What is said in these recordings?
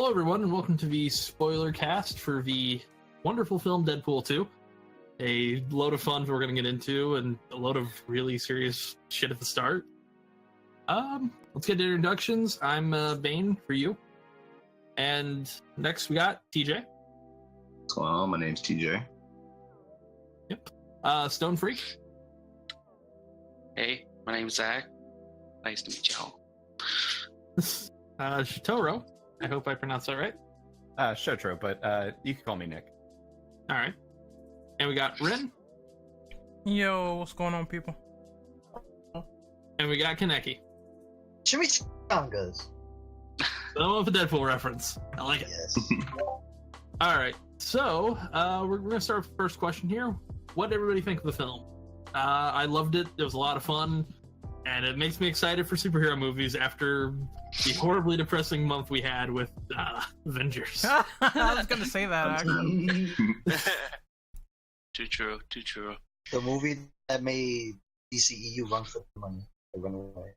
Hello, everyone, and welcome to the Spoilercast for the wonderful film Deadpool 2. A load of fun we're going to get into, and a load of really serious shit at the start. Let's get to introductions. I'm Bane for you. And next we got TJ. What's going on? My name's TJ. Yep. Stone Freak. Hey, my name's Zach. Nice to meet y'all. Shitoro. I hope I pronounced that right. Shotro, but you can call me Nick. All right. And we got Rin. Yo, what's going on, people? And we got Kaneki. Chimichangas. Someone with a Deadpool reference. I like it. Yes. All right. So we're going to start with the first question here. What did everybody think of the film? I loved it. It was a lot of fun. And it makes me excited for superhero movies after the horribly depressing month we had with Avengers. I was gonna say that actually. Too true. The movie that made DCEU run for the money. They run away.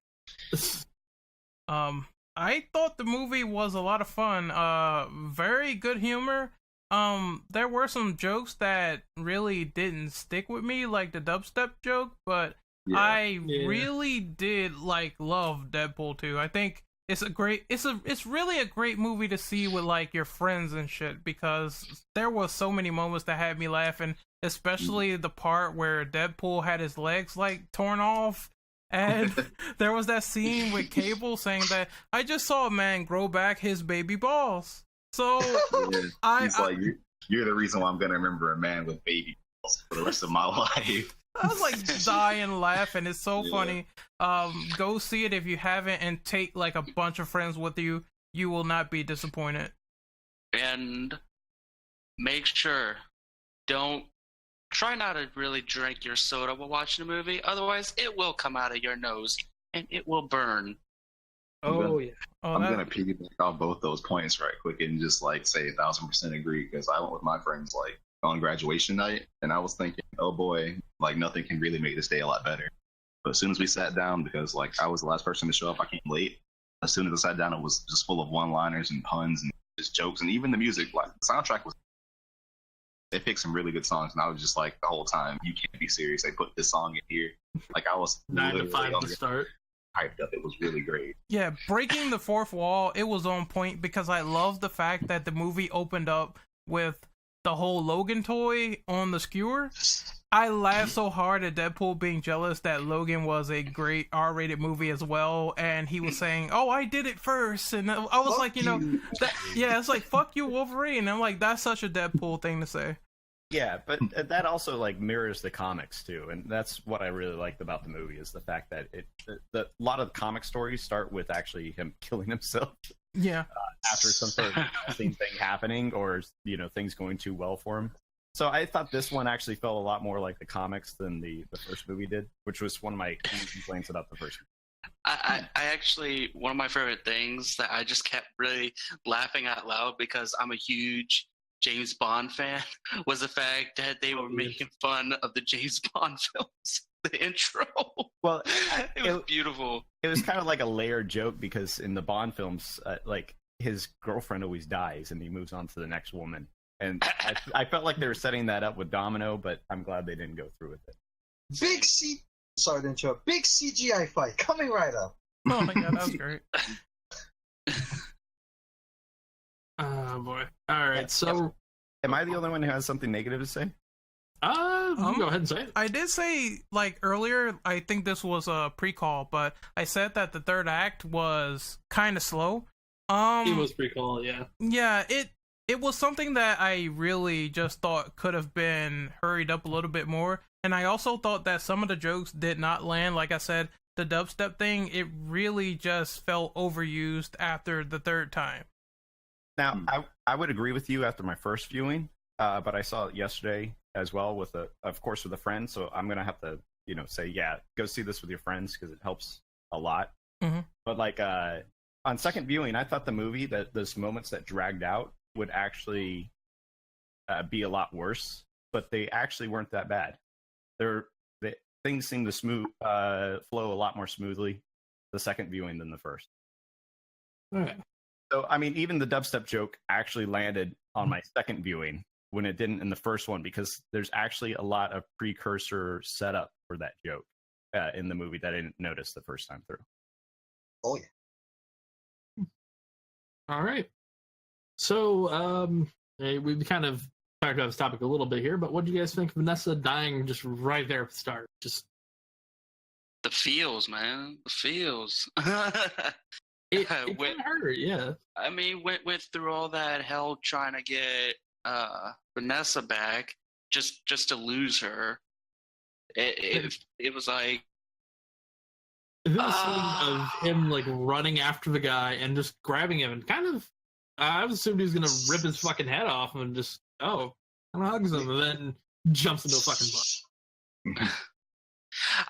I thought the movie was a lot of fun. Very good humor. There were some jokes that really didn't stick with me, like the dubstep joke, but I really did love Deadpool 2. I think it's really a great movie to see with like your friends and shit, because there was so many moments that had me laughing, especially the part where Deadpool had his legs like torn off, and there was that scene with Cable saying that I just saw a man grow back his baby balls. So He's like, you're the reason why I'm gonna remember a man with baby balls for the rest of my life. I was like dying laughing. It's so funny. Go see it if you haven't, and take like a bunch of friends with you. You will not be disappointed. And make sure, try not to really drink your soda while watching a movie. Otherwise, it will come out of your nose and it will burn. I'm yeah. gonna piggyback off both those points right quick and just like say 1,000% agree, because I went with my friends like on graduation night, and I was thinking, oh boy, like nothing can really make this day a lot better. But as soon as we sat down, because like I was the last person to show up, I came late. As soon as I sat down, it was just full of one-liners and puns and just jokes, and even the music, like the soundtrack was. They picked some really good songs, and I was just like the whole time, you can't be serious. They put this song in here, like I was 9 to 5 to start. Hyped up. It was really great. Yeah, breaking the fourth wall, it was on point, because I love the fact that the movie opened up with the whole Logan toy on the skewer. I laughed so hard at Deadpool being jealous that Logan was a great R-rated movie as well, and he was saying, "Oh, I did it first," and I was Fuck like, it's like "fuck you, Wolverine." And I'm like, that's such a Deadpool thing to say. Yeah, but that also like mirrors the comics too, and that's what I really liked about the movie, is the fact that a lot of the comic stories start with actually him killing himself. Yeah. After some sort of same thing happening, or things going too well for him. So I thought this one actually felt a lot more like the comics than the first movie did, which was one of my complaints about the first movie. I actually, one of my favorite things that I just kept really laughing out loud, because I'm a huge James Bond fan, was the fact that they were making fun of the James Bond films. The intro. Well, it was beautiful. It was kind of like a layered joke, because in the Bond films, like his girlfriend always dies and he moves on to the next woman. And I felt like they were setting that up with Domino, but I'm glad they didn't go through with it. Sorry to interrupt. Big CGI fight coming right up. Oh my god, that was great. Oh boy. All right. So, am I the only one who has something negative to say? you can go ahead and say it. I did say, like, earlier, I think this was a pre-call, but I said that the third act was kind of slow. It was pre-call, yeah. Yeah, it was something that I really just thought could have been hurried up a little bit more. And I also thought that some of the jokes did not land. Like I said, the dubstep thing, it really just felt overused after the third time. Now, I would agree with you after my first viewing, but I saw it yesterday as well with of course with a friend. So I'm gonna have to say, yeah, go see this with your friends, because it helps a lot. Mm-hmm. But like on second viewing, I thought the movie, that those moments that dragged out would actually be a lot worse, but they actually weren't that bad. Things seem to flow a lot more smoothly the second viewing than the first. All right. So, I mean, even the dubstep joke actually landed on my second viewing when it didn't in the first one, because there's actually a lot of precursor setup for that joke in the movie that I didn't notice the first time through. Oh yeah. All right. So, we've kind of talked about this topic a little bit here, but what do you guys think of Vanessa dying just right there at the start? Just The feels, man. The feels. it kind of hurt, yeah. I mean, went through all that hell trying to get Vanessa back just to lose her. It was like The scene of him like running after the guy and just grabbing him and kind of, I assumed he was gonna rip his fucking head off and just kind of hugs him and then jumps into a fucking butt.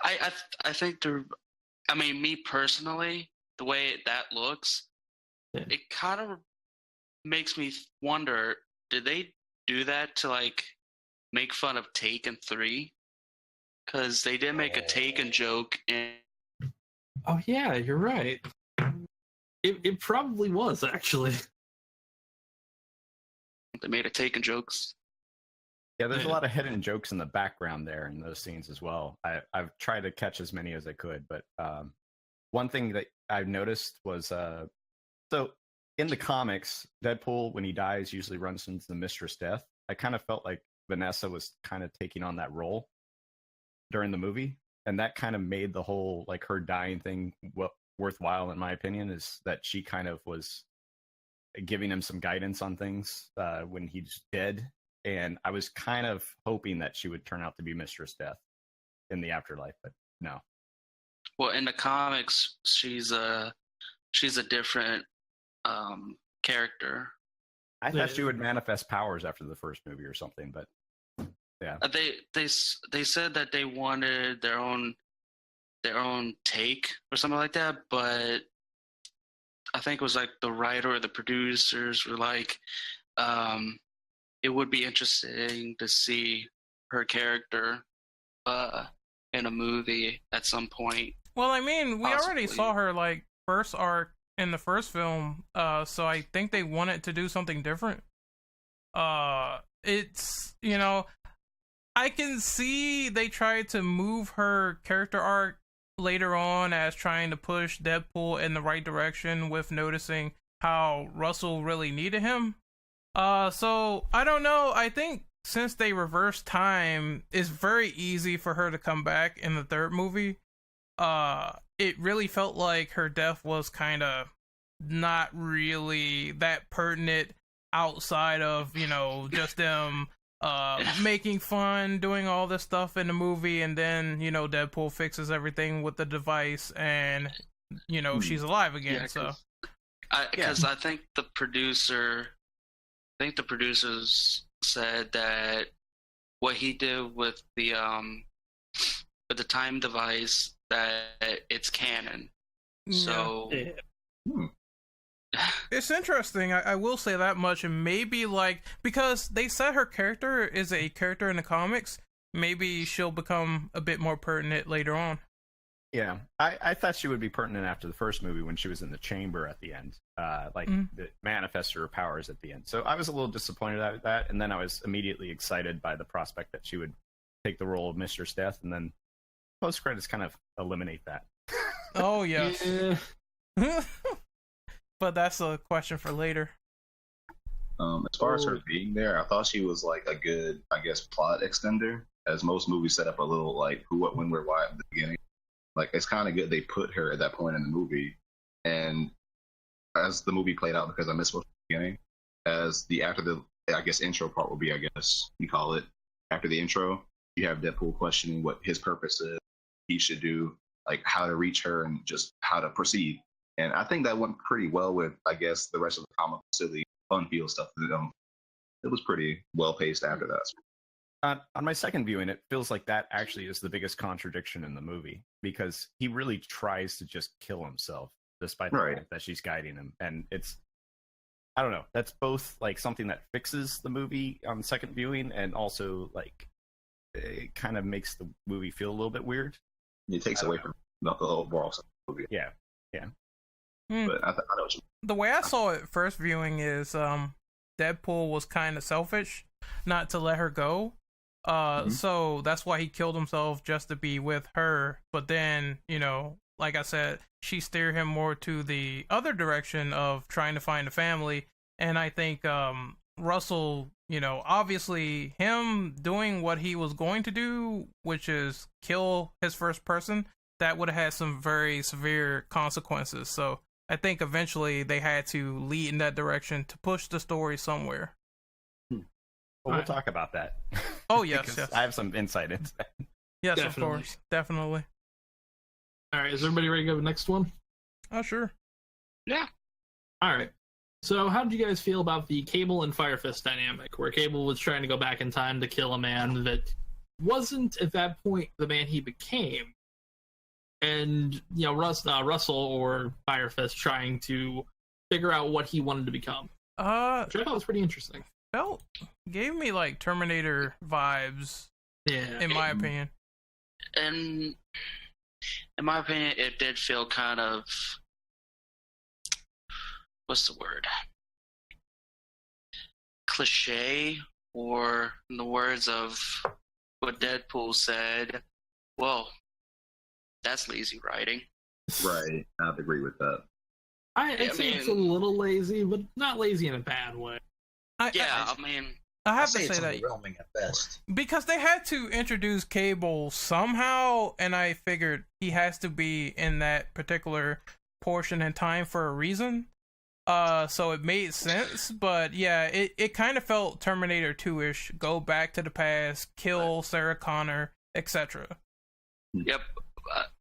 I think I mean, me personally, the way that looks, Yeah. it kind of makes me wonder, did they do that to like make fun of Taken 3? Because they did make a Taken joke in. Oh yeah, you're right. It probably was actually. They made a Taken jokes. Yeah, there's a lot of hidden jokes in the background there in those scenes as well. I've tried to catch as many as I could, but one thing that I've noticed was so in the comics, Deadpool, when he dies, usually runs into the Mistress Death. I kind of felt like Vanessa was kind of taking on that role during the movie, and that kind of made the whole like her dying thing worthwhile, in my opinion, is that she kind of was giving him some guidance on things when he's dead. And I was kind of hoping that she would turn out to be Mistress Death in the afterlife, but no. Well, in the comics, she's a different character. I thought she would manifest powers after the first movie or something, but yeah. They said that they wanted their own take or something like that, but I think it was like the writer or the producers were like, it would be interesting to see her character in a movie at some point. Well, I mean, we already Possibly. saw her like first arc in the first film, so I think they wanted to do something different. It's, you know, I can see they tried to move her character arc later on as trying to push Deadpool in the right direction with noticing how Russell really needed him. So I don't know. I think since they reversed time, it's very easy for her to come back in the third movie. It really felt like her death was kind of not really that pertinent outside of, you know, just them making fun, doing all this stuff in the movie, and then, you know, Deadpool fixes everything with the device and, you know, she's alive again. Yeah, I think the producers said that what he did with the time device, that it's canon. So it's interesting. I will say that much, and maybe like because they said her character is a character in the comics, maybe she'll become a bit more pertinent later on. Yeah, I thought she would be pertinent after the first movie when she was in the chamber at the end, the manifested her powers at the end. So I was a little disappointed at that, and then I was immediately excited by the prospect that she would take the role of Mistress Death, and then post credits kind of eliminate that. Oh yes, yeah. But that's a question for later. As far as her being there, I thought she was like a good, I guess, plot extender, as most movies set up a little like who, what, when, where, why at the beginning. Like, it's kind of good they put her at that point in the movie. And as the movie played out, because I missed most of the beginning, after the, I guess, intro part will be, I guess you call it, after the intro, you have Deadpool questioning what his purpose is, he should do, like how to reach her and just how to proceed. And I think that went pretty well with, I guess, the rest of the comic, silly, fun feel stuff. It was pretty well paced after that. On my second viewing, it feels like that actually is the biggest contradiction in the movie, because he really tries to just kill himself despite the fact that she's guiding him. And it's, I don't know, that's both like something that fixes the movie on second viewing, and also like it kind of makes the movie feel a little bit weird. It takes away from the overall movie. Yeah. But I know what you The way I saw it first viewing is Deadpool was kind of selfish not to let her go. So that's why he killed himself, just to be with her. But then, like I said, she steered him more to the other direction of trying to find a family. And I think Russell, obviously him doing what he was going to do, which is kill his first person, that would have had some very severe consequences. So I think eventually they had to lead in that direction to push the story somewhere. Well, we'll talk about that. Oh, yes, because yes. I have some insight into that. Yes, Definitely. of course. Definitely. All right, is everybody ready to go to the next one? Oh, sure. Yeah. All right. So, how did you guys feel about the Cable and Fire Fist dynamic, where Cable was trying to go back in time to kill a man that wasn't at that point the man he became, and Russell or Fire Fist trying to figure out what he wanted to become? Which I thought was pretty interesting. Gave me like Terminator vibes, Yeah, in my opinion. And in my opinion, it did feel kind of, what's the word? Cliche, or in the words of what Deadpool said, well, that's lazy writing. right. I'd agree with that. I'd say it's a little lazy, but not lazy in a bad way. I have to say it's that underwhelming at best. because they had to introduce Cable somehow, and I figured he has to be in that particular portion in time for a reason. So it made sense, but yeah, it kind of felt Terminator 2-ish. Go back to the past, kill Sarah Connor, etc. Yep.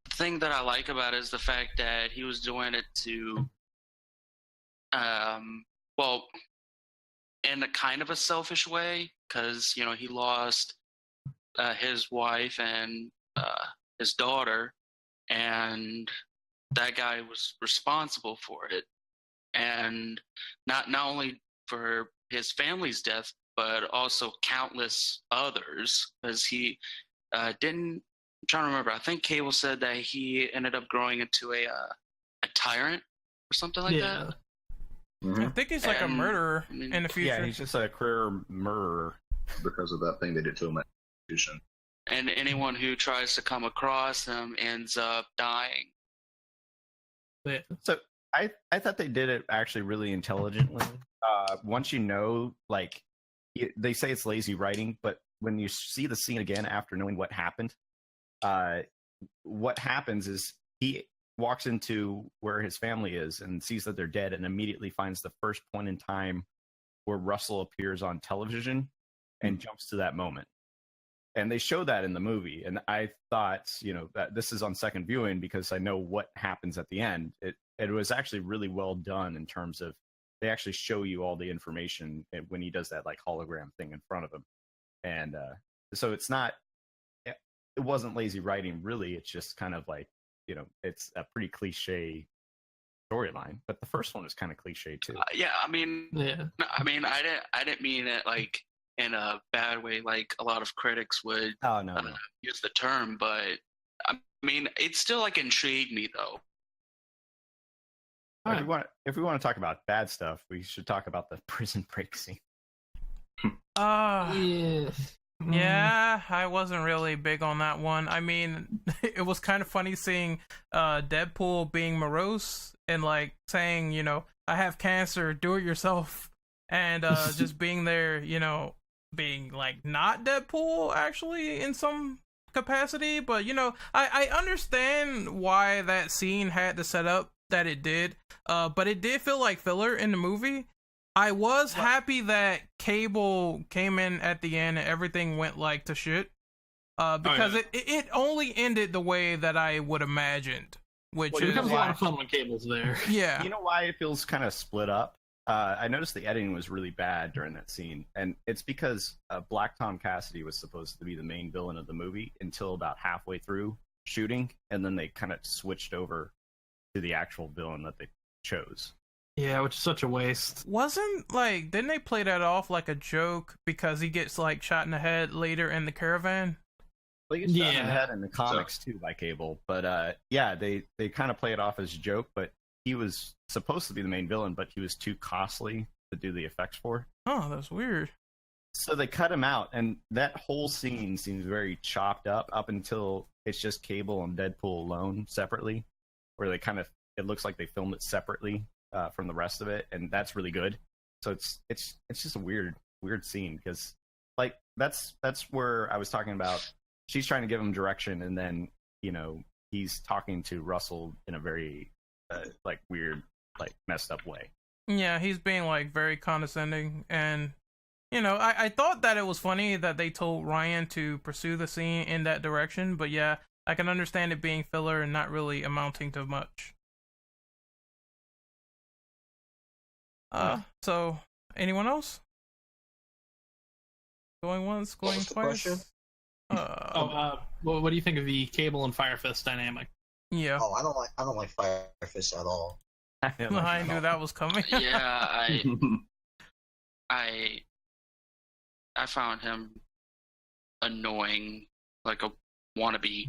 The thing that I like about it is the fact that he was doing it to, well, in a kind of a selfish way, because he lost his wife and his daughter, and that guy was responsible for it, and not only for his family's death, but also countless others, because he didn't. I'm trying to remember. I think Cable said that he ended up growing into a tyrant or something like that. I think he's like a murderer in the future. Yeah, he's just a career murderer. Because of that thing they did to him at the institution. And anyone who tries to come across him ends up dying. But So I thought they did it actually really intelligently. Once like, they say it's lazy writing, but when you see the scene again after knowing what happened is he walks into where his family is and sees that they're dead, and immediately finds the first point in time where Russell appears on television and jumps to that moment. And they show that in the movie, and I thought, that this is on second viewing because I know what happens at the end. It was actually really well done in terms of they actually show you all the information when he does that like hologram thing in front of him. And so it wasn't lazy writing really. It's just kind of like, it's a pretty cliche storyline, but the first one is kind of cliche too. I didn't mean it like in a bad way, like a lot of critics would use the term, but I mean, it still like intrigued me though. If we want to talk about bad stuff, we should talk about the prison break scene. Yeah, I wasn't really big on that one. I mean, it was kind of funny seeing Deadpool being morose and like saying, I have cancer, do it yourself, and just being there, being like not Deadpool actually in some capacity. But I understand why that scene had the setup that it did, but it did feel like filler in the movie. I was happy that Cable came in at the end and everything went like to shit, because it only ended the way that I would imagined, which it becomes a lot of fun when Cable's there. Yeah. You know why it feels kind of split up? I noticed the editing was really bad during that scene, and it's because Black Tom Cassidy was supposed to be the main villain of the movie until about halfway through shooting, and then they kind of switched over to the actual villain that they chose. Yeah, which is such a waste. Didn't they play that off like a joke because he gets like shot in the head later in the caravan? Well, he gets shot in the head in the comics too by Cable, but they kind of play it off as a joke, but he was supposed to be the main villain, but he was too costly to do the effects for. Oh, that's weird. So they cut him out, and that whole scene seems very chopped up until it's just Cable and Deadpool alone separately, where they kind of, it looks like they filmed it separately from the rest of it, and that's really good. So it's just a weird scene, because like that's where I was talking about. She's trying to give him direction, and then he's talking to Russell in a very like weird, like messed up way. Yeah, he's being like very condescending, and I thought that it was funny that they told Ryan to pursue the scene in that direction, but yeah, I can understand it being filler and not really amounting to much. So anyone else? Going once, going twice. What do you think of the Cable and Fire Fist dynamic? Yeah. Oh, I don't like Fire Fist at all. I knew that was coming. Yeah, I found him annoying, like a wannabe.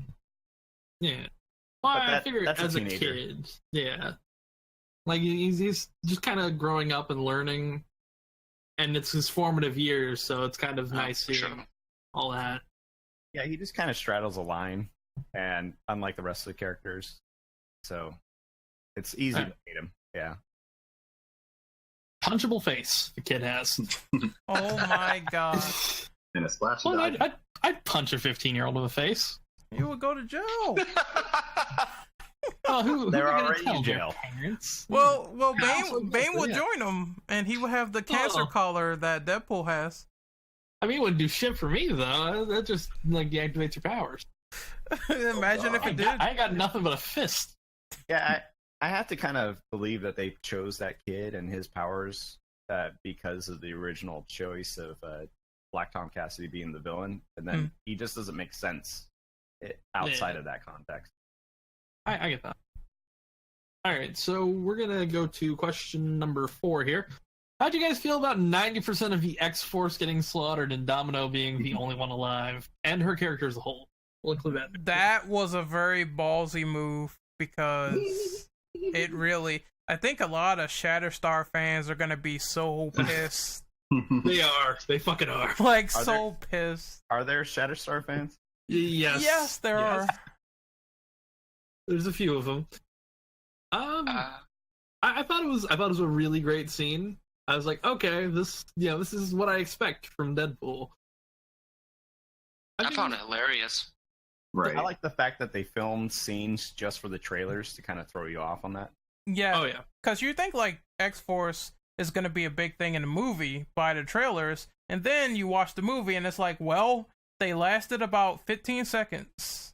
Yeah. Well, But I figured that's a as a teenager. kid, yeah, like he's just kind of growing up and learning, and it's his formative years, so it's kind of nice for seeing sure. all that. Yeah, he just kind of straddles a line, and unlike the rest of the characters, so it's easy to hate him. Yeah. Punchable face the kid has. Oh my god. And a splash Well, of dye. I'd punch a 15-year-old in the face. You would go to jail. Oh, who They're are gonna already tell in their jail. parents? Well, Yeah. Bane would Yeah. join him, and he would have the cancer Oh. collar that Deadpool has. I mean, it wouldn't do shit for me though. That just like deactivates your powers. Imagine if it did. I got nothing but a fist. Yeah, I have to kind of believe that they chose that kid and his powers because of the original choice of Black Tom Cassidy being the villain, and then he just doesn't make sense outside of that context. I get that. All right, so we're gonna go to question number 4 here. How'd you guys feel about 90% of the X-Force getting slaughtered and Domino being the only one alive, and her character as a whole? We'll include that. That was a very ballsy move, because it really... I think a lot of Shatterstar fans are gonna be so pissed. They are. They fucking are. Like, Are so pissed. Are there Shatterstar fans? Yes. Yes, there are. There's a few of them. I thought it was a really great scene. I was like, okay, this is what I expect from Deadpool. I found it hilarious. Right. I like the fact that they filmed scenes just for the trailers to kind of throw you off on that. Yeah. Oh yeah. Because you think, like, X-Force is going to be a big thing in the movie by the trailers, and then you watch the movie, and it's like, well, they lasted about 15 seconds.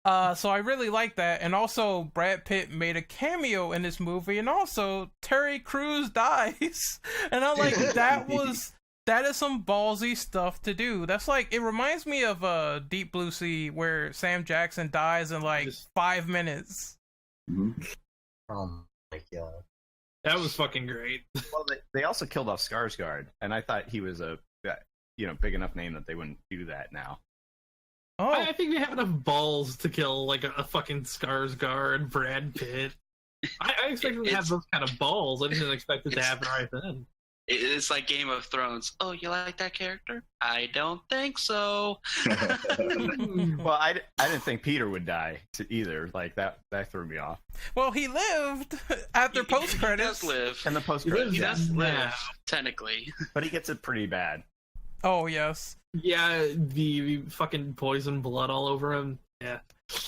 So I really like that. And also, Brad Pitt made a cameo in this movie, and also, Terry Crews dies. And I'm like, that is some ballsy stuff to do. That's like, it reminds me of Deep Blue Sea, where Sam Jackson dies in, like, 5 minutes. Like, yeah. That was fucking great. Well, they also killed off Skarsgård, and I thought he was a big enough name that they wouldn't do that now. Oh, I think they have enough balls to kill like a fucking Skarsgård, Brad Pitt. I expected them to have those kind of balls. I didn't expect it to happen right then. It's like Game of Thrones. Oh, you like that character? I don't think so. Well, I didn't think Peter would die either. Like that threw me off. well, he lived after post He credits. does live. And the post He credits, does Yeah. live, technically. but he gets it pretty bad. Oh yes. Yeah, the fucking poison blood all over him. Yeah.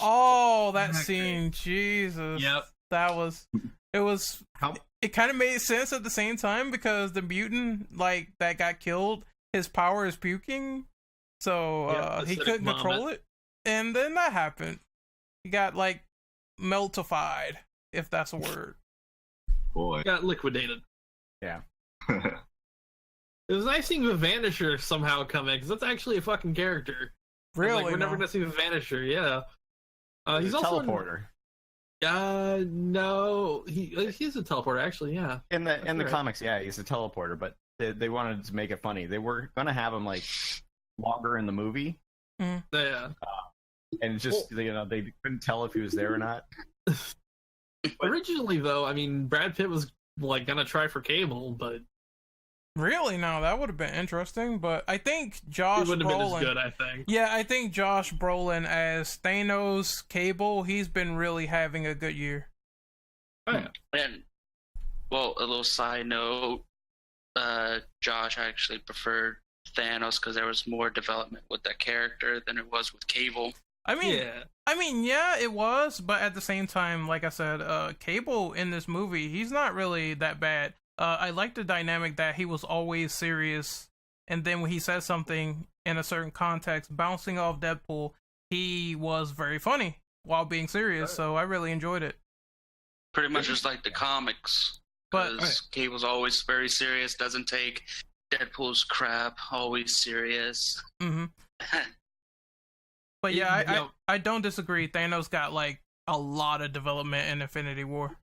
Oh, that Not scene, Jesus. Yep. That was. It was. How- It kind of made sense at the same time, because the mutant like that got killed, his power is puking, so Yep, he acidic couldn't vomit. control it, and then that happened. He got like meltified, if that's a word. Boy. Got liquidated. Yeah. It was nice seeing the Vanisher somehow come in, because that's actually a fucking character. Really, Like, we're never no. gonna see the Vanisher. Yeah. He's a also teleporter. No, he's a teleporter actually. Yeah. In the right. comics, yeah, he's a teleporter, but they wanted to make it funny. They were gonna have him like longer in the movie, Yeah. and it's just they couldn't tell if he was there or not. Originally, though, I mean, Brad Pitt was like gonna try for Cable, but Really? No, that would have been interesting. But I think it Josh wouldn't have been as Brolin. good. I think. Yeah, I think Josh Brolin as Thanos Cable, he's been really having a good year. Oh, yeah. And well, a little side note, Josh actually preferred Thanos because there was more development with that character than it was with Cable. Yeah, it was, but at the same time, like I said, Cable in this movie, he's not really that bad. I like the dynamic that he was always serious, and then when he said something in a certain context, bouncing off Deadpool, he was very funny while being serious, so I really enjoyed it. Pretty much just like the comics. But Because Cable's always very serious, doesn't take Deadpool's crap, always serious. hmm But yeah, I don't disagree. Thanos got like a lot of development in Infinity War.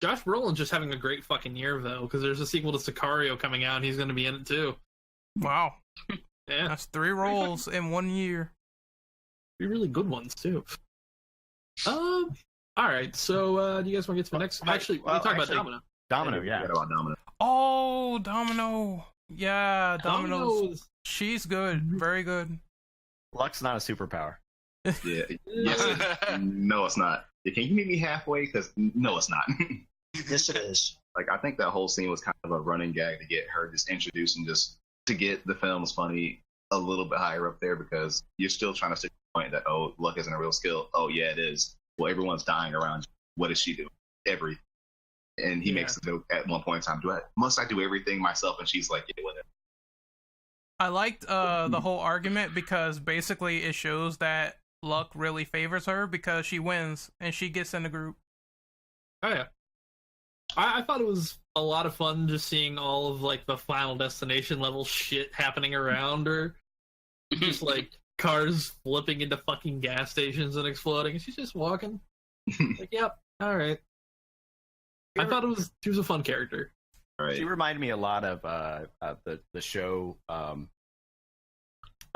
Josh Brolin's just having a great fucking year, though, because there's a sequel to Sicario coming out, and he's going to be in it too. Wow, Yeah, that's 3 roles in 1 year. be really good ones too. All right. So, do you guys want to get to the next? Actually, we talk about Domino. Domino, yeah. Forget about Domino. Oh, Domino. Yeah, Domino's. Domino's- She's good. Very good. Luck's not a superpower. Yeah. Yes. No, it's not. Can you meet me halfway? Because no, it's not. Yes, it is. Like, I think that whole scene was kind of a running gag to get her just introduced and just to get the film's funny a little bit higher up there, because you're still trying to stick to the point that, oh, luck isn't a real skill. Oh, yeah, it is. Well, everyone's dying around you. What does she do? Everything. And he makes the joke at one point in time, must I do everything myself? And she's like, yeah, whatever. I liked the whole argument because basically it shows that luck really favors her because she wins and she gets in the group. Oh yeah. I thought it was a lot of fun just seeing all of like the Final Destination level shit happening around her. Just like cars flipping into fucking gas stations and exploding. She's just walking. Like, yep, all right. I thought she was a fun character. All right. She reminded me a lot of the show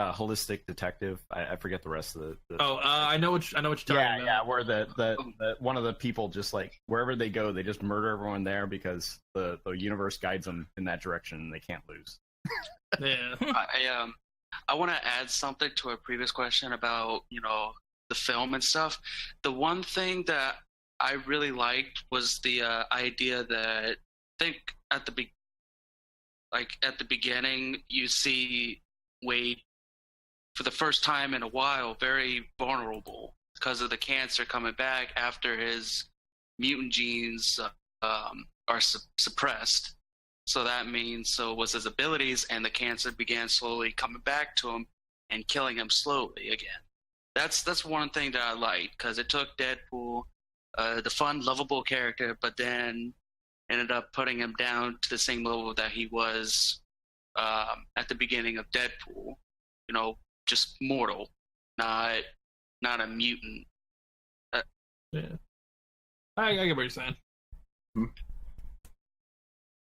Holistic Detective. I forget the rest of the I know what you're talking about. yeah, where the one of the people just like wherever they go, they just murder everyone there because the universe guides them in that direction and they can't lose. Yeah. I want to add something to a previous question about the film and stuff. The one thing that I really liked was the idea that I think at the beginning you see Wade for the first time in a while very vulnerable because of the cancer coming back after his mutant genes are suppressed. So that means was his abilities, and the cancer began slowly coming back to him and killing him slowly again. That's one thing that I liked, because it took Deadpool, the fun, lovable character, but then ended up putting him down to the same level that he was at the beginning of Deadpool. Just mortal, not a mutant. Yeah. I get what you're saying.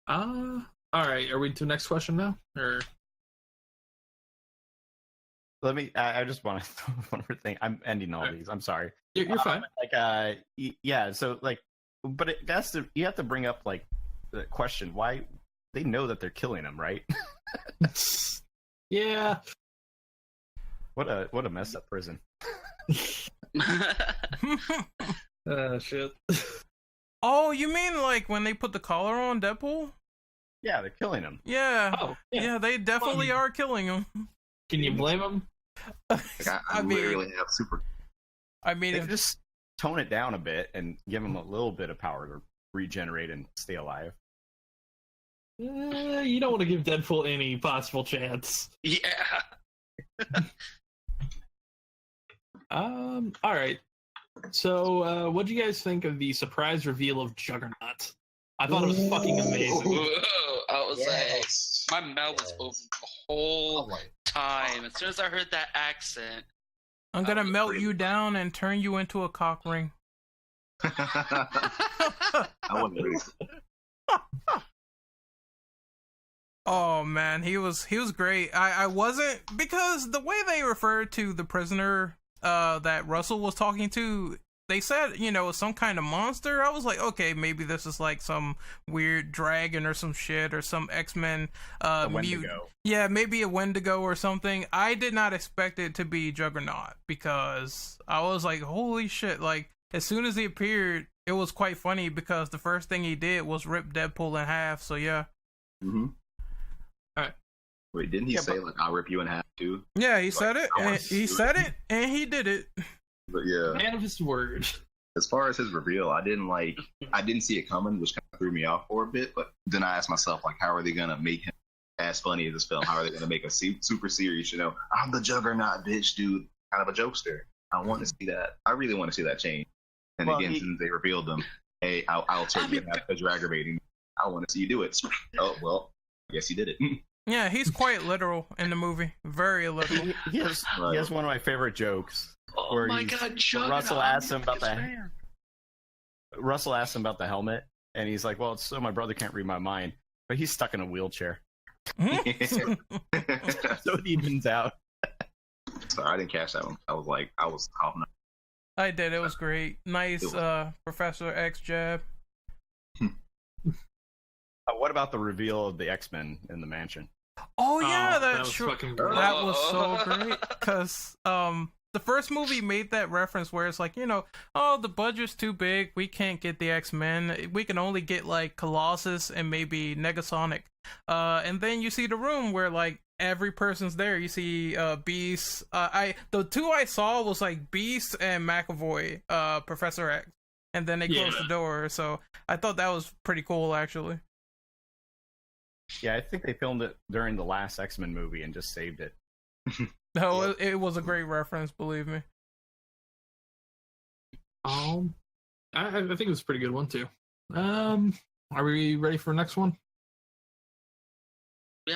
All right. Are we to the next question now? Or Let me. I just want to throw one more thing. I'm ending all these. I'm sorry. you're fine. Yeah. So but you have to bring up like the question why they know that they're killing him, right? Yeah. What a messed up prison. Shit. Oh, you mean like when they put the collar on Deadpool? Yeah, they're killing him. Yeah. Oh, Yeah, they definitely are killing him. Can you blame him? Like, I mean, literally have super. I mean, If just tone it down a bit and give him a little bit of power to regenerate and stay alive. You don't want to give Deadpool any possible chance. Yeah. All right. So, what do you guys think of the surprise reveal of Juggernaut? I thought it was fucking amazing. Whoa, I was Yes. like, my mouth was open the whole time. As soon as I heard that accent, I'm gonna was melt pretty you much- down and turn you into a cock ring. I wasn't ready. Oh man, he was great. I wasn't, because the way they referred to the prisoner that Russell was talking to, they said, some kind of monster. I was like, okay, maybe this is like some weird dragon or some shit or some X-Men Wendigo. Yeah, maybe a Wendigo or something. I did not expect it to be Juggernaut because I was like, holy shit. Like, as soon as he appeared, it was quite funny because the first thing he did was rip Deadpool in half. So yeah. Mm-hmm. All right. Wait, didn't he say like I'll rip you in half too? Yeah, he said it. And he said it, and he did it. But yeah, Man of his word. as far as his reveal, I didn't see it coming, which kind of threw me off for a bit. But then I asked myself, like, how are they gonna make him as funny as this film? How are they gonna make a super serious? I'm the Juggernaut, bitch, dude, kind of a jokester. I want to see that. I really want to see that change. And again, since they revealed them, hey, I'll turn you half because you're aggravating me. I want to see you do it. Oh well, I guess you did it. Yeah, he's quite literal in the movie. Very literal. He has one of my favorite jokes. Oh my god, Russell asked him about the helmet, and he's like, "Well, it's so my brother can't read my mind, but he's stuck in a wheelchair." So it evens out. Sorry, I didn't catch that one. I was coughing. I did. It was great. Nice Professor X jab. What about the reveal of the X-Men in the mansion? Oh yeah, that was fucking great. That was so great because the first movie made that reference where it's like, the budget's too big, we can't get the X-Men, we can only get like Colossus and maybe Negasonic, and then you see the room where like every person's there. You see Beast. The two I saw was like Beast and McAvoy, Professor X, and then they closed the door. So I thought that was pretty cool actually. Yeah, I think they filmed it during the last X-Men movie and just saved it. No, it was a great reference, believe me. I think it was a pretty good one too. Are we ready for the next one?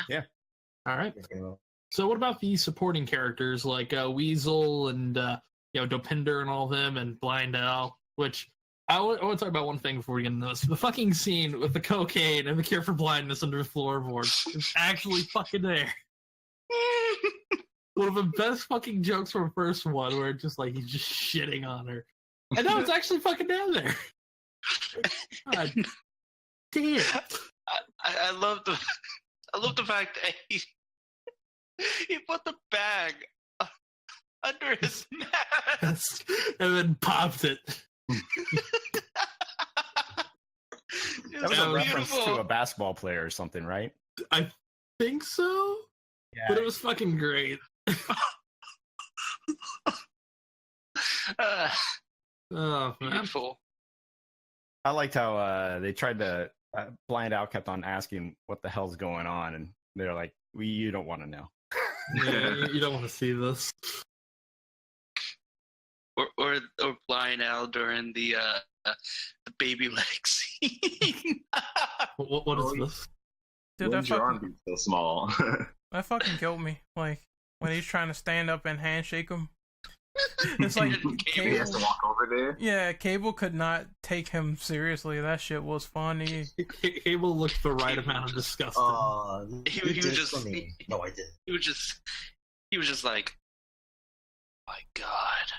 Yeah. All right. So what about the supporting characters like Weasel and Dopinder and all of them and Blind Al, which I want to talk about one thing before we get into this. The fucking scene with the cocaine and the cure for blindness under the floorboards is actually fucking there. One of the best fucking jokes from the first one where it's just like he's just shitting on her. And now it's actually fucking down there. God damn. I love the fact that he put the bag under his mask and then popped it. That was a reference to a basketball player or something, right? I think so. Yeah. But it was fucking great. Oh, man. Beautiful. I liked how they tried to. Blind Al kept on asking what the hell's going on, and they're like, you don't want to know. Yeah, you don't want to see this. Or Blind Al during the baby leg scene. What is this? Dude, that your arm fucking, be so small? that fucking killed me. Like when he's trying to stand up and handshake him. It's like He has to walk over there. Yeah, Cable could not take him seriously. That shit was funny. Cable looked the right amount of disgusting. He was just for me. No, I didn't. He was just like, my God.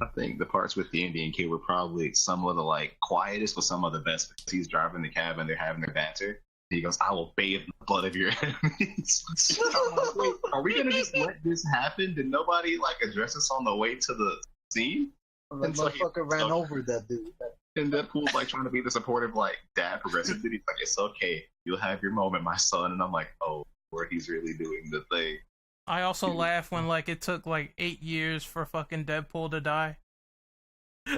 I think the parts with the Indian kid were probably some of the like quietest, but some of the best. Because he's driving the cab and they're having their banter. He goes, "I will bathe in the blood of your enemies." Like, wait, are we gonna just let this happen? Did nobody like address us on the way to the scene? The motherfucker ran over that dude. And Deadpool's like trying to be the supportive like dad progressive dude. He's like, "It's okay, you'll have your moment, my son." And I'm like, "Oh, where he's really doing the thing." I also laugh when like it took like 8 years for fucking Deadpool to die.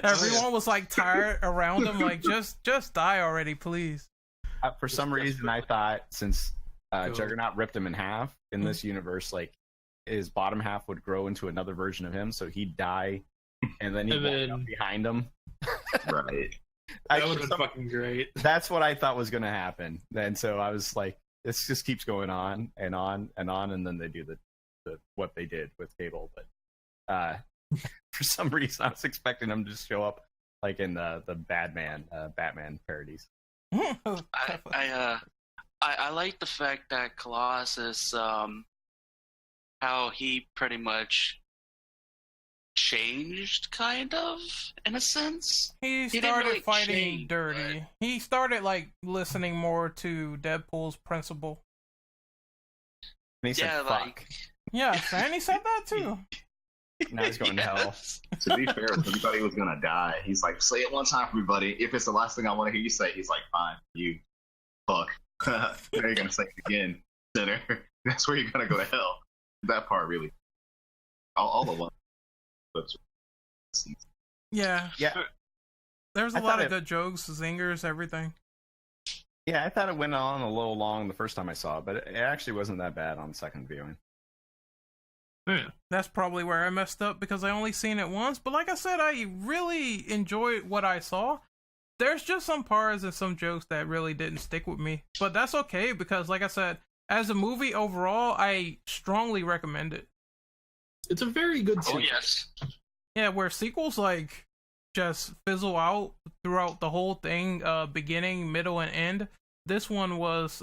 Everyone was like tired around him, like just die already, please. For some reason, I thought since Juggernaut ripped him in half in this universe, like his bottom half would grow into another version of him, so he'd die, and then he'd walk up behind him. Right. That would have been fucking great. That's what I thought was going to happen. And so I was like, this just keeps going on and on and on, and then they do the what they did with Cable. But for some reason, I was expecting him to just show up like in the Batman parodies. I like the fact that Colossus, how he pretty much changed, kind of, in a sense. He didn't started really fighting change, dirty. but- He started like listening more to Deadpool's principle. And he said, Yeah, fuck. like- Yes, and he said that too. Now he's going to hell. Yes. To be fair, if he thought he was gonna die, he's like, say it one time for me, buddy. If it's the last thing I want to hear you say, he's like, fine, you fuck. Now you're gonna say it again, sinner. That's where you're gonna go to hell. That part really, all the one. Yeah, Yeah. there's a I lot thought of it- good jokes, zingers, everything. Yeah, I thought it went on a little long the first time I saw it, but it actually wasn't that bad on second viewing. Yeah. That's probably where I messed up because I only seen it once. But like I said, I really enjoyed what I saw. There's just some parts and some jokes that really didn't stick with me. But that's okay because, like I said, as a movie overall, I strongly recommend it. It's a very good Oh sequel. yes. Yeah, where sequels like just fizzle out throughout the whole thing, beginning, middle, and end. This one was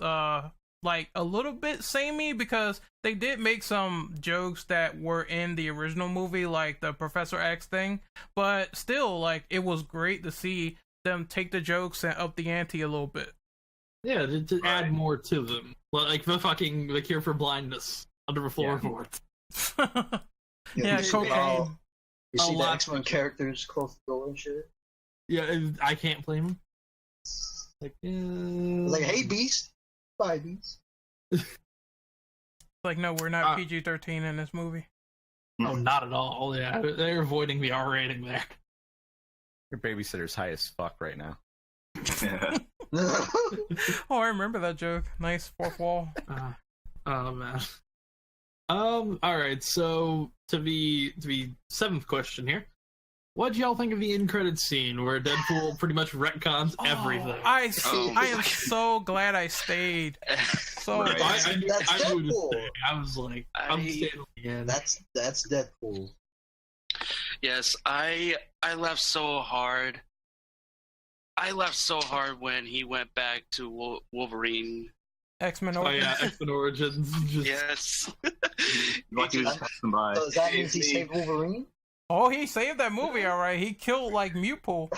like a little bit samey because they did make some jokes that were in the original movie, like the Professor X thing. But still, like, it was great to see them take the jokes and up the ante a little bit. Yeah, to add Right. more to them. Like the cure for blindness under the floorboards. Yeah, you see, cocaine. you see a the lot. X-Men characters close the door and shit. Yeah, I can't blame him. Like, Like, hey, Beast. Bye, Beast. Like, no, we're not Uh, PG-13 in this movie. oh, not at all. Yeah, they're avoiding the R rating there. Your babysitter's high as fuck right now. Oh, I remember that joke. Nice fourth wall. Oh man. All right. So to be seventh question here, what y'all think of the end credit scene where Deadpool pretty much retcons everything? Oh, I am so glad I stayed. So Right. I knew That's it was Deadpool. there. I was like, I'm I- staying on the end. That's Deadpool. Yes, I laughed so hard. I laughed so hard when he went back to Wolverine. X-Men Oh Origins. yeah, X-Men Origins. Just, Yes. Like he was passing by. So that means he saved Wolverine? Oh, he saved that movie, all right. He killed like Mewpool.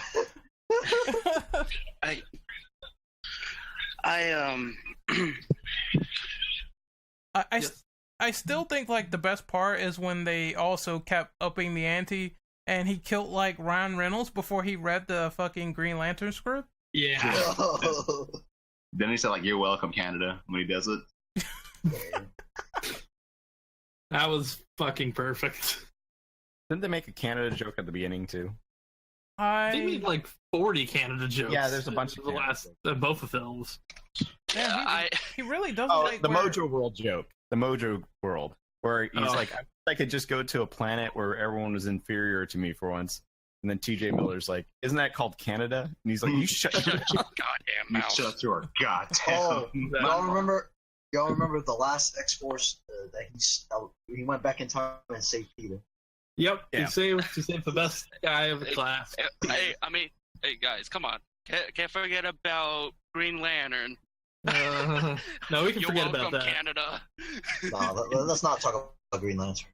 I still think like the best part is when they also kept upping the ante and he killed like Ryan Reynolds before he read the fucking Green Lantern script. yeah. Oh. Then he said like, "You're welcome, Canada," when he does it. That was fucking perfect. Didn't they make a Canada joke at the beginning too? They made like 40 Canada jokes. Yeah, there's a bunch in of the Canada last both the films. Yeah, he really doesn't Oh, like the wear- Mojo World joke. The Mojo World, where he's Oh. like, I could just go to a planet where everyone was inferior to me for once. And then TJ Miller's like, isn't that called Canada? And he's like, you shut your Shut your goddamn You mouth. shut your goddamn. Oh, mouth. y'all remember the last X-Force that he went back in time and saved Peter? Yep, Yeah. he saved the best guy of the class. Hey, hey guys, come on. Can't forget about Green Lantern. No, we can You're forget welcome, about that. Canada. No, let's not talk about Green Lantern.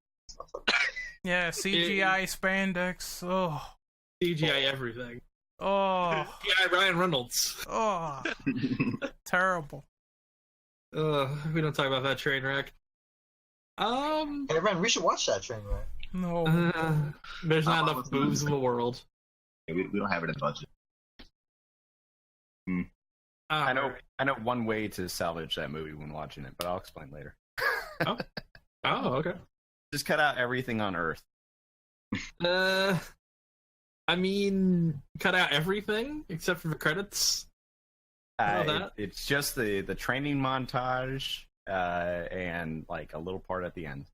Yeah, CGI spandex. Oh, CGI everything. oh, Yeah, Ryan Reynolds. oh, terrible. We don't talk about that train wreck. Hey, Ren, we should watch that train wreck. No. There's not I'm enough on boobs in the world. we don't have it in budget. I know one way to salvage that movie when watching it, but I'll explain later. Oh, okay. Just cut out everything on Earth. I mean, cut out everything except for the credits. That? It's just the training montage and like a little part at the end.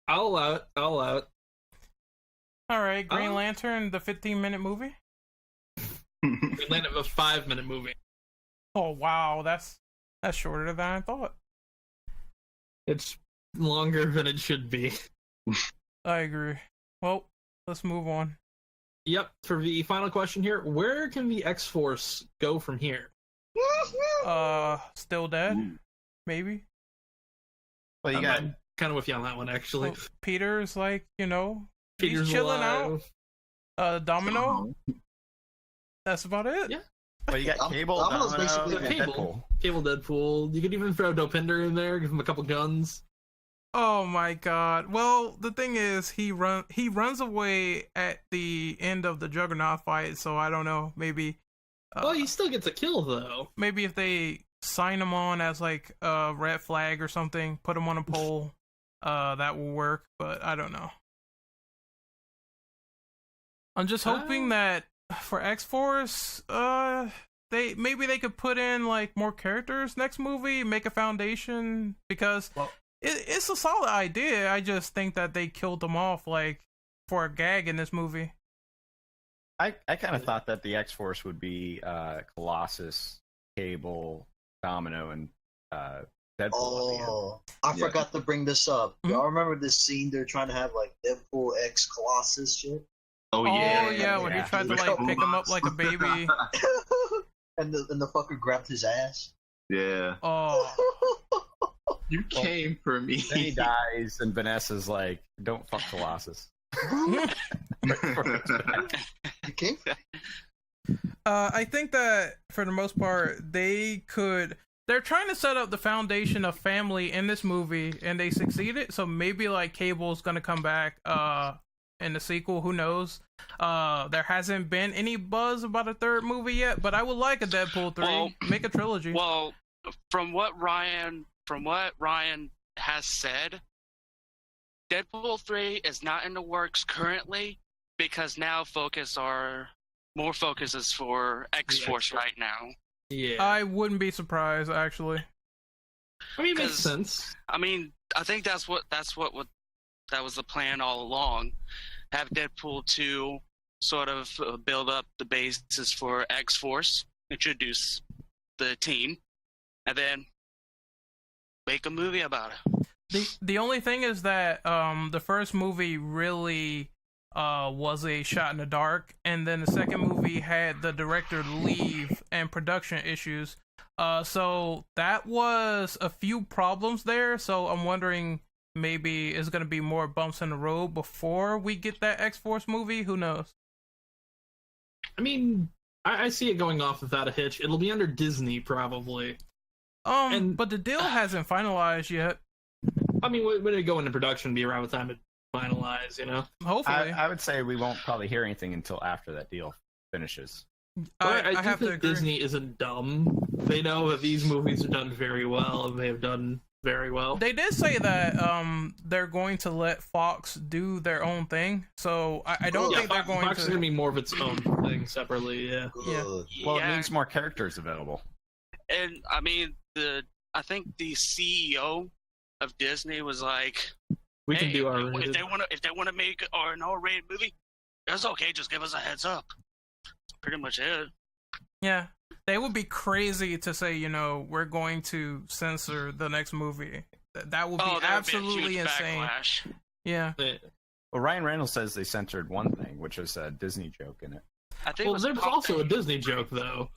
I'll allow it. I'll allow it. All right, Green Lantern, the 15-minute movie. We landed a 5-minute movie. Oh wow, that's shorter than I thought. It's longer than it should be. I agree. Well, let's move on. Yep. For the final question here, where can the X-Force go from here? Still dead? Ooh. Maybe. Well, you got kind of with you on that one, actually. So Peter's like, Peter's he's chilling alive. out. Domino. That's about it. Yeah. Well, you got Cable, Domino's Domino, basically and Cable. Deadpool. Cable Deadpool. You could even throw Dopinder in there, give him a couple guns. Oh my god. Well, the thing is, he runs away at the end of the Juggernaut fight, so I don't know. Maybe. Well, he still gets a kill, though. Maybe if they sign him on as like a red flag or something, put him on a pole, that will work. But I don't know. I'm just hoping that for X-Force, they could put in like more characters next movie, make a foundation, because it's a solid idea. I just think that they killed them off like for a gag in this movie. I kind of thought that the X-Force would be Colossus, Cable, Domino, and Deadpool. Oh, I forgot to bring this up. Y'all remember this scene they're trying to have like Deadpool X Colossus shit? Oh yeah. Oh yeah, when he tried to like pick him up like a baby. and the fucker grabbed his ass. Yeah. Oh. You came for me. Then he dies, and Vanessa's like, "Don't fuck Colossus." Okay. I think that for the most part, they're trying to set up the foundation of family in this movie, and they succeeded. So maybe like Cable's gonna come back in the sequel. Who knows? There hasn't been any buzz about a third movie yet, but I would like a Deadpool 3. Well, make a trilogy. Well, from what Ryan has said, Deadpool 3 is not in the works currently because now more focus is for X-Force right now. Yeah. I wouldn't be surprised, actually. I mean, it makes sense. I mean, I think that was the plan all along. Have Deadpool 2 sort of build up the basis for X-Force, introduce the team, and then make a movie about it. The only thing is that the first movie really was a shot in the dark, and then the second movie had the director leave and production issues. So that was a few problems there. So I'm wondering maybe it's going to be more bumps in the road before we get that X-Force movie. Who knows? I mean, I see it going off without a hitch. It'll be under Disney, probably. But the deal hasn't finalized yet. I mean, when it go into production, be around the time it finalize, Hopefully. I would say we won't probably hear anything until after that deal finishes. I have do to think agree. Disney isn't dumb. They know that these movies are done very well, and they have done very well. They did say that they're going to let Fox do their own thing, so I don't think they're going Fox to. is going to be more of its own thing separately. Yeah. Good. Well, it needs more characters available. And I mean, I think the CEO of Disney was like, We can do our. if they want to make an R-rated movie, that's okay. Just give us a heads up. That's pretty much it. Yeah, they would be crazy to say, we're going to censor the next movie. That would be absolutely insane. Backlash. Yeah. Well, Ryan Reynolds says they censored one thing, which was a Disney joke in it. I think Well, there's also a Disney joke though.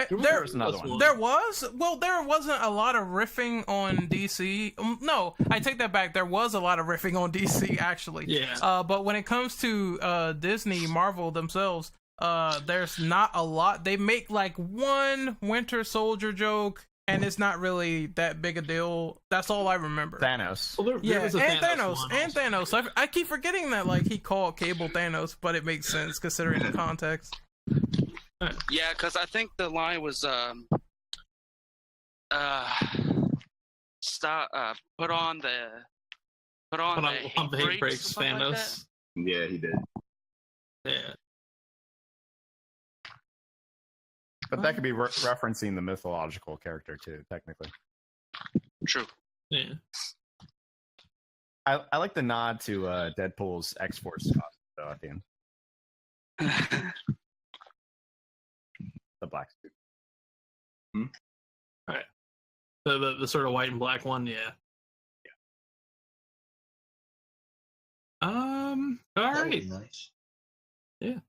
There was another one. There was? Well, there wasn't a lot of riffing on DC. No, I take that back. There was a lot of riffing on DC, actually. Yeah. But when it comes to Disney, Marvel themselves, there's not a lot. They make like one Winter Soldier joke, and it's not really that big a deal. That's all I remember. Thanos. Well, there was a Thanos. one And also. Thanos. I keep forgetting that like he called Cable Thanos, but it makes sense considering the context. Yeah, because I think the line was put on the hate brakes, Thanos. Yeah, he did. Yeah. But that could be referencing the mythological character too, technically. True. Yeah. I like the nod to Deadpool's X-Force costume though at the end. The black suit. All right. The sort of white and black one, yeah. All That would right. be nice. Yeah.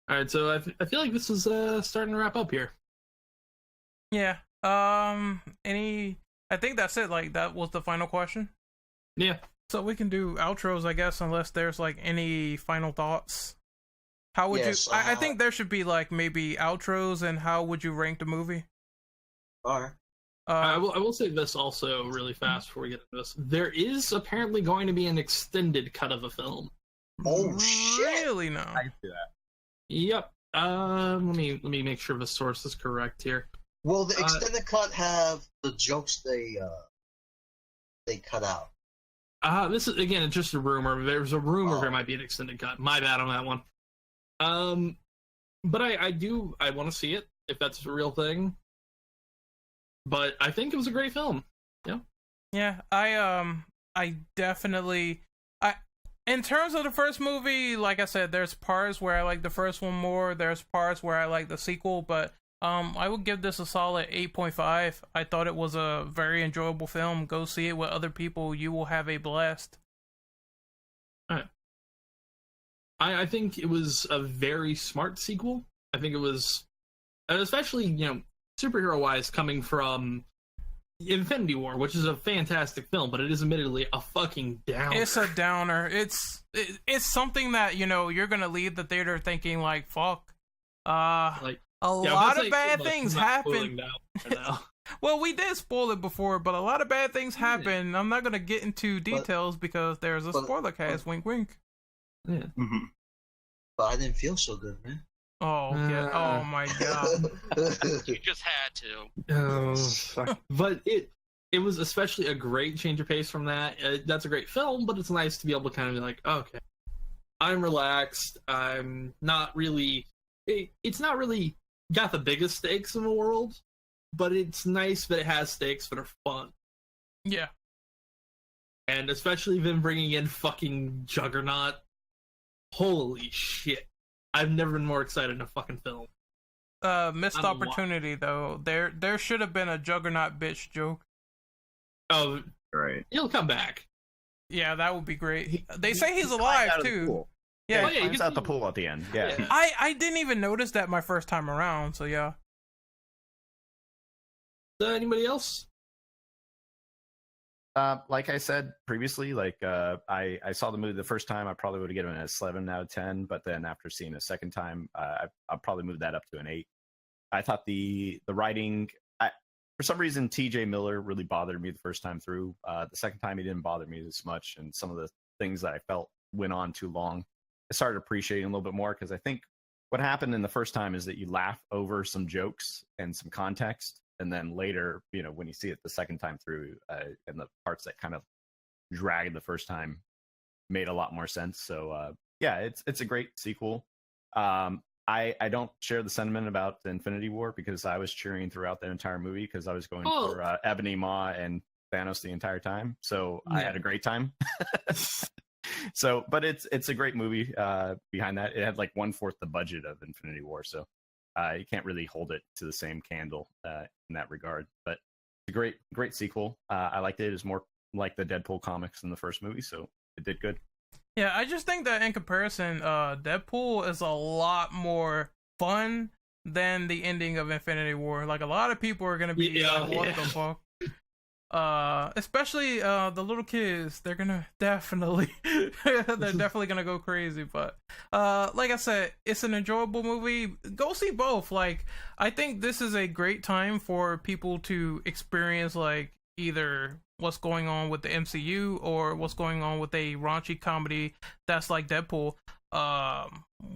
All right. So I feel like this is starting to wrap up here. Yeah. Any I think that's it. Like, that was the final question. Yeah. So we can do outros, I guess, unless there's like any final thoughts. How would Yes, you? I think there should be like maybe outros, and how would you rank the movie? All right. I will say this also really fast before we get into this. There is apparently going to be an extended cut of the film. Oh shit! Really? No. I can do that. Yep. Let me make sure the source is correct here. Will the extended cut have the jokes they cut out? This is again, it's just a rumor. There's a rumor there might be an extended cut. My bad on that one. But I want to see it if that's a real thing. But I think it was a great film. Yeah. Yeah, I definitely, in terms of the first movie, like I said, there's parts where I like the first one more. There's parts where I like the sequel, but I would give this a solid 8.5. I thought it was a very enjoyable film. Go see it with other people. You will have a blast. All right. I think it was a very smart sequel. I think it was, especially, superhero wise, coming from Infinity War, which is a fantastic film, but it is admittedly a fucking downer. It's a downer. It's something that you're gonna leave the theater thinking like, fuck. A lot of bad things happen. Well, we did spoil it before, but a lot of bad things happen. I'm not gonna get into details because there's a spoiler cast. Wink, wink. Yeah. Mm-hmm. But I didn't feel so good, man. Oh yeah! Oh my god! You just had to. Oh, fuck. But it was especially a great change of pace from that. That's a great film, but it's nice to be able to kind of be like, okay, I'm relaxed. I'm not really. It's not really got the biggest stakes in the world, but it's nice that it has stakes that are fun. Yeah. And especially them bringing in fucking Juggernaut. Holy shit. I've never been more excited in a fucking film. Missed opportunity though. There should have been a Juggernaut bitch joke. Oh, right. He'll come back. Yeah, that would be great. They say he's alive too. Yeah, he gets out the pool at the end. Yeah. I didn't even notice that my first time around. So yeah. Anybody else? Like I said previously, I saw the movie the first time, I probably would have given it a 7 out of 10, but then after seeing it a second time, I'll probably move that up to an 8. I thought the writing, for some reason, T.J. Miller really bothered me the first time through. The second time, he didn't bother me as much, and some of the things that I felt went on too long, I started appreciating a little bit more, because I think what happened in the first time is that you laugh over some jokes and some context, and then later, when you see it the second time through, and the parts that kind of dragged the first time made a lot more sense. So, yeah, it's a great sequel. I don't share the sentiment about the Infinity War, because I was cheering throughout the entire movie, because I was going for Ebony Maw and Thanos the entire time. So I had a great time. So, but it's a great movie. Behind that, it had like 1/4 the budget of Infinity War. So. You can't really hold it to the same candle in that regard, but it's a great sequel. I liked it. It was more like the Deadpool comics in the first movie, so it did good. Yeah, I just think that in comparison, Deadpool is a lot more fun than the ending of Infinity War. Like, a lot of people are gonna be like, what the fuck? Especially the little kids, they're gonna definitely gonna go crazy. But like I said, it's an enjoyable movie. Go see both. Like, I think this is a great time for people to experience like either what's going on with the MCU or what's going on with a raunchy comedy that's like Deadpool.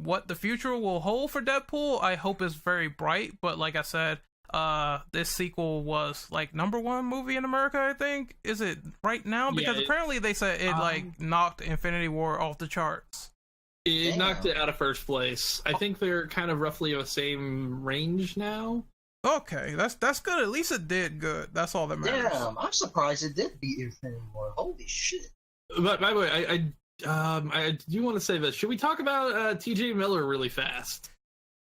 What the future will hold for Deadpool, I hope is very bright. But like I said, this sequel was like #1 movie in America, I think. Is it right now? Because apparently they said it like knocked Infinity War off the charts. It knocked it out of first place. I think they're kind of roughly in the same range now. Okay, that's good. At least it did good. That's all that matters. Yeah, I'm surprised it did beat Infinity War. Holy shit! But by the way, I do want to say this. Should we talk about T.J. Miller really fast?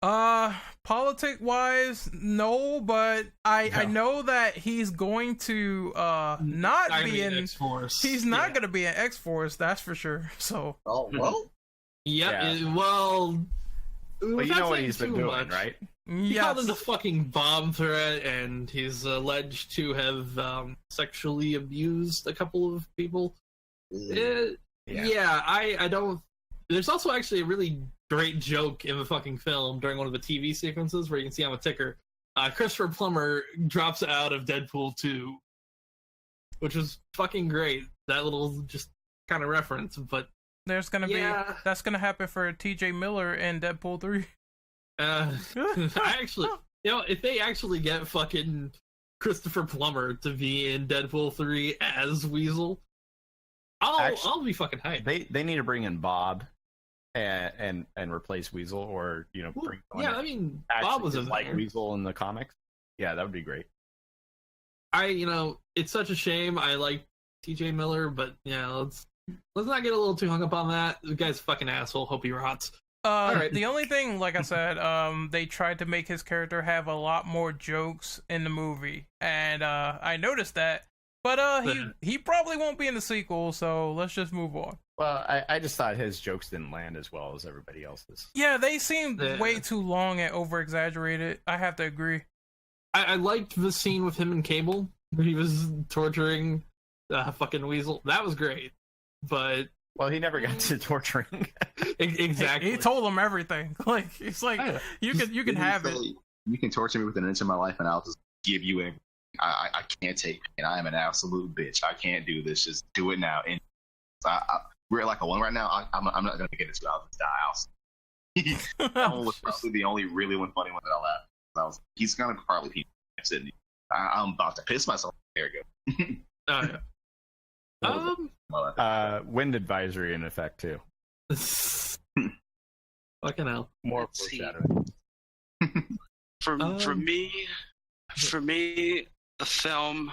Politic wise, no, but I know that he's going to not be in X-Force. He's not going to be in X-Force, that's for sure. So. Oh well. Yep. Yeah. Well, you know what he's been doing, right? He called it a Yes. fucking bomb threat, and he's alleged to have sexually abused a couple of people. Yeah, I don't. There's also actually a really great joke in the fucking film during one of the TV sequences where you can see on the ticker, Christopher Plummer drops out of Deadpool 2, which was fucking great. That little just kind of reference, but There's gonna Yeah. be that's gonna happen for T.J. Miller in Deadpool 3. I actually, if they actually get fucking Christopher Plummer to be in Deadpool 3 as Weasel, I'll be fucking hyped. They need to bring in Bob and replace Weasel, or bring someone Yeah, that I mean, actually Bob was is in like there. Weasel in the comics. Yeah, that would be great. It's such a shame. I like T.J. Miller, but let's not get a little too hung up on that. The guy's a fucking asshole. Hope he rots. Alright. The only thing, like I said, they tried to make his character have a lot more jokes in the movie, and I noticed that. But he probably won't be in the sequel, so let's just move on. Well, I just thought his jokes didn't land as well as everybody else's. Yeah, they seemed way too long and over exaggerated. I have to agree. I liked the scene with him and Cable where he was torturing fucking Weasel. That was great, but Well, he never got to torturing. exactly. He told him everything. Like it's like you can have it. You can torture me with an inch of my life, and I'll just give you everything. I can't take it. I am an absolute bitch. I can't do this. Just do it now. And we're at like a 1 right now. I'm not going to get into it. I'll just die. That one was probably the only really one funny one that I laughed. He's going to probably be sitting. I'm about to piss myself. There we go. Oh yeah. Wind advisory in effect too. Fucking hell. More Let's see. foreshadowing. For me, the film,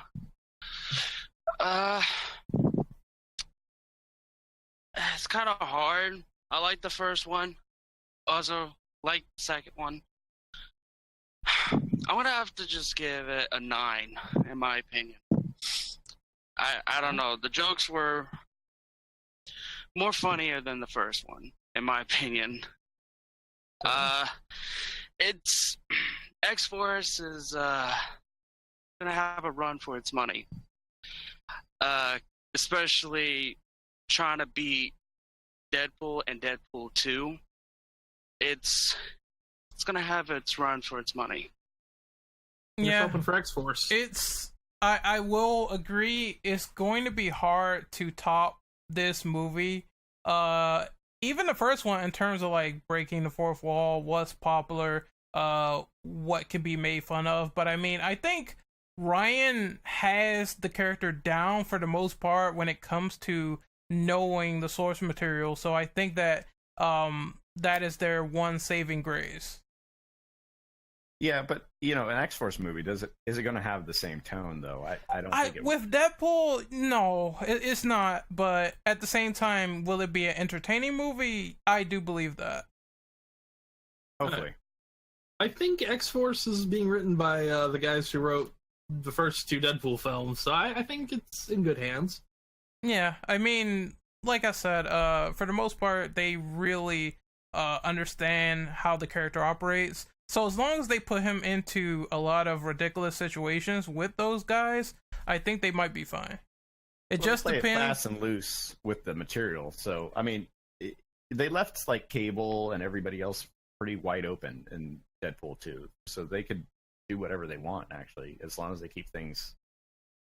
it's kind of hard. I like the first one. Also, like the second one. I'm gonna have to just give it a 9, in my opinion. I don't know. The jokes were more funnier than the first one, in my opinion. It's X-Force is gonna have a run for its money, especially trying to beat Deadpool and Deadpool 2. It's gonna have its run for its money. Just hoping for X-Force. I will agree, it's going to be hard to top this movie. Even the first one, in terms of like breaking the fourth wall, what's popular, what can be made fun of. But I mean, I think Ryan has the character down for the most part when it comes to knowing the source material. So I think that that is their one saving grace. Yeah, but an X-Force movie is it going to have the same tone though? I don't think it with Deadpool, no, it's not. But at the same time, will it be an entertaining movie? I do believe that. Hopefully. I think X-Force is being written by the guys who wrote the first 2 Deadpool films, so I think it's in good hands. Yeah, I mean, like I said, for the most part, they really understand how the character operates. So as long as they put him into a lot of ridiculous situations with those guys, I think they might be fine. It just play depends. It fast and loose with the material. So I mean, they left like Cable and everybody else pretty wide open in Deadpool 2, so they could do whatever they want actually, as long as they keep things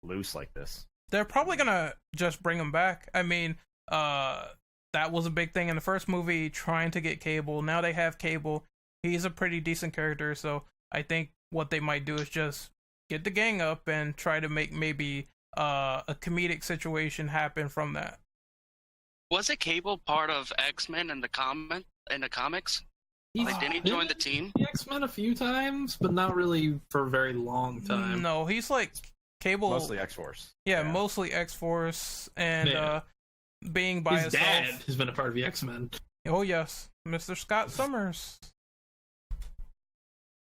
loose like this. They're probably gonna just bring him back. I mean, that was a big thing in the first movie, trying to get Cable. Now they have Cable. He's a pretty decent character, so I think what they might do is just get the gang up and try to make maybe a comedic situation happen from that. Was Cable part of X-Men in the comics? Like, didn't he join the team? The X-Men a few times, but not really for a very long time. No, he's like Cable. Mostly X-Force. Yeah, mostly X-Force, and being by his himself. dad has been a part of the X-Men. Oh yes, Mr. Scott Summers.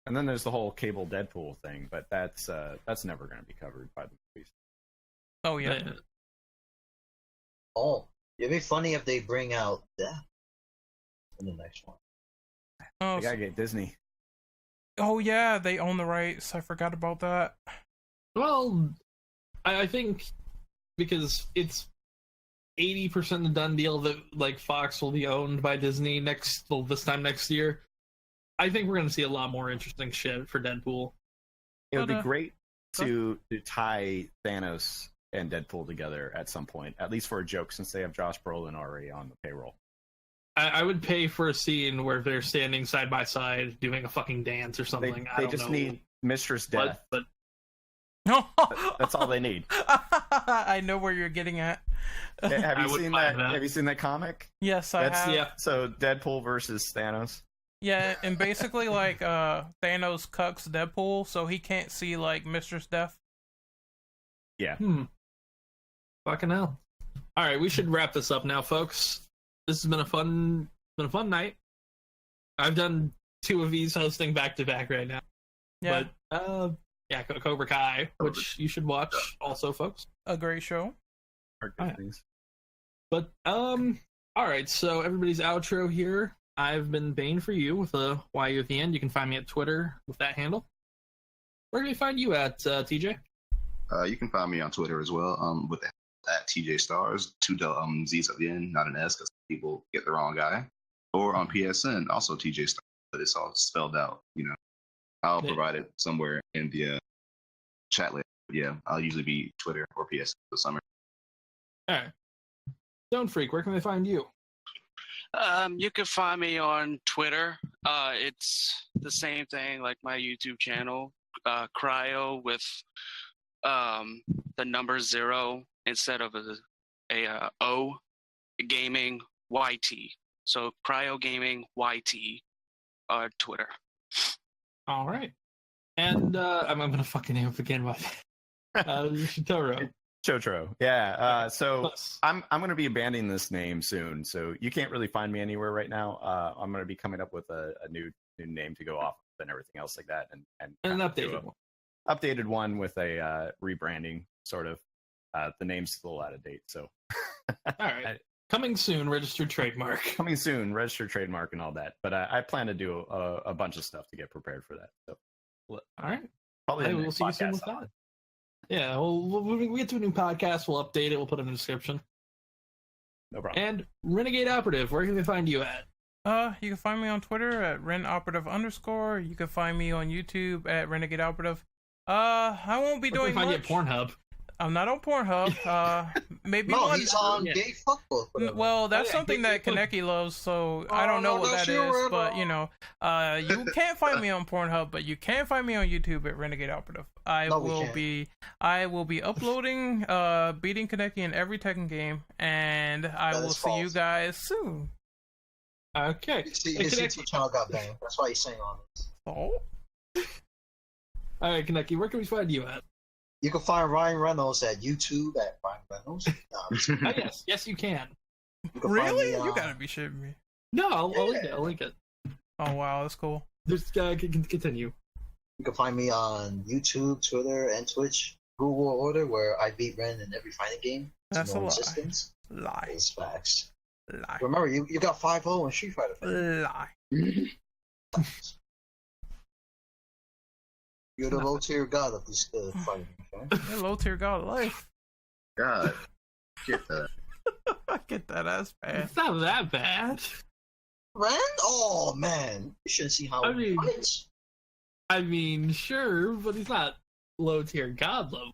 And then there's the whole Cable Deadpool thing, but that's never going to be covered by the movies. Oh yeah. Oh, it'd be funny if they bring out Death in the next one. Oh, They gotta get Disney. Oh yeah, they own the rights. I forgot about that. Well, I think because it's 80% a done deal that like Fox will be owned by Disney this time next year. I think we're gonna see a lot more interesting shit for Deadpool. It would be great to tie Thanos and Deadpool together at some point, at least for a joke, since they have Josh Brolin already on the payroll. I would pay for a scene where they're standing side by side doing a fucking dance or something. They just need Mistress Death. But No, that's all they need. I know where you're getting at. Have you seen that? Have you seen that comic? Yes, I have. Yeah. So Deadpool versus Thanos. Yeah, and basically like Thanos cucks Deadpool, so he can't see like Mistress Death. Yeah. Fucking hell. All right, we should wrap this up now, folks. This has been a fun night. I've done 2 of these hosting back to back right now. Yeah. But yeah, Cobra Kai, which you should watch also, folks. A great show. But all right, so everybody's outro here. I've been Bane for you with a YU at the end. You can find me at Twitter with that handle. Where can we find you at, TJ? You can find me on Twitter as well, with at TJ Stars, 2 Z's at the end, not an S, because people get the wrong guy. Or on PSN, also TJ Stars, but it's all spelled out. I'll provide it somewhere in the chat later. Yeah, I'll usually be Twitter or PSN this summer. All right. Stone Freak, where can they find you? You can find me on Twitter. It's the same thing like my YouTube channel, Cryo with the number 0 instead of a O, Gaming YT. So Cryo Gaming YT, Twitter. All right. And I'm going to fucking name it again. Shitoro. Chotro. Yeah. So I'm going to be abandoning this name soon. So you can't really find me anywhere right now. I'm going to be coming up with a new name to go off and everything else like that. And an updated one. Updated one with a rebranding sort of. The name's still a little out of date. So. All right. Coming soon, registered trademark. Coming soon, registered trademark and all that. But I plan to do a bunch of stuff to get prepared for that. So. All right. Probably we'll see you soon with that. Yeah, well, when we get to a new podcast, we'll update it. We'll put it in the description. No problem. And Renegade Operative, where can they find you at? You can find me on Twitter at RenOperative_. You can find me on YouTube at Renegade Operative. I won't be doing much. Find you at Pornhub. I'm not on Pornhub. Maybe no, one. He's on Gay Fuckbook. Well, that's something that Kaneki loves, so I don't know what that is. But you can't find me on Pornhub, but you can find me on YouTube at Renegade Operative. I will be uploading beating Kaneki in every Tekken game, and I will see you guys soon. Okay. His YouTube channel got banned. That's why he's saying all this. Oh. All right, Kaneki, where can we find you at? You can find Ryan Reynolds at YouTube at Ryan Reynolds. Yes, you can. Really? You gotta be shitting me. No, I'll link it. Oh wow, that's cool. Just continue. You can find me on YouTube, Twitter, and Twitch. Google Order, where I beat Ren in every fighting game. That's a lie. Resistance. Lie. It's facts. Lie. Remember, you got 5-0 in Street Fighter. Lie. You're the low tier god of this fighting. Okay? You're low tier god of life. God, get that. I get that as bad. It's not that bad. Ren? Oh man, you should see how he fights. I mean, sure, but he's not low tier god low.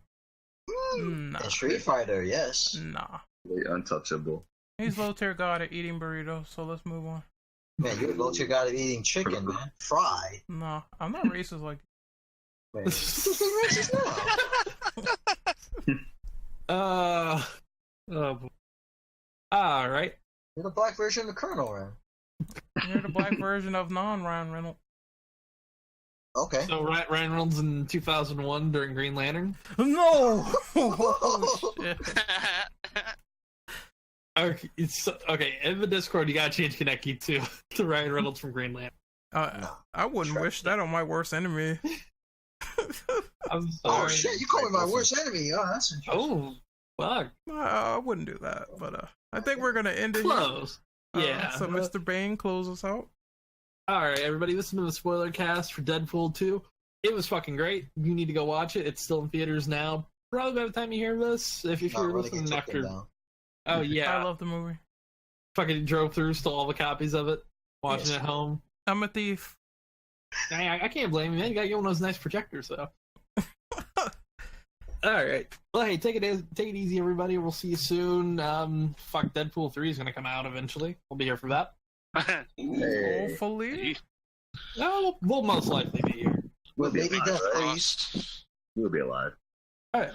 Nah. In Street Fighter, yes. Nah. Really untouchable. He's low tier god at eating burritos, so let's move on. Man, you're low tier god at eating chicken, man. Fried. Nah, I'm not racist like Man. Racist now. Oh boy. All right. You're the black version of the Colonel, Ren. You're the black version of non-Ryan Reynolds. Okay. So Ryan Reynolds in 2001 during Green Lantern? No! Oh, shit. Okay, in the Discord, you gotta change Kaneki to Ryan Reynolds from Green Lantern. I wouldn't wish that on my worst enemy. I'm sorry. Oh shit, you call me my worst enemy. Oh, that's interesting. Oh, fuck. I wouldn't do that, but I think we're gonna end it Close. here. Yeah. So Mr. Bane, close us out. All right, everybody, listen to the spoiler cast for Deadpool 2. It was fucking great. You need to go watch it. It's still in theaters now. Probably by the time you hear this, if you're listening after. Oh yeah, I love the movie. Fucking drove through, stole all the copies of it, watching it at home. I'm a thief. I can't blame you, man. You gotta get one of those nice projectors, though. All right. Well, hey, take it easy, everybody. We'll see you soon. Fuck, Deadpool 3 is gonna come out eventually. We'll be here for that. Hopefully. No, we'll most likely be here. We'll be Maybe alive. the We'll be alive. All right.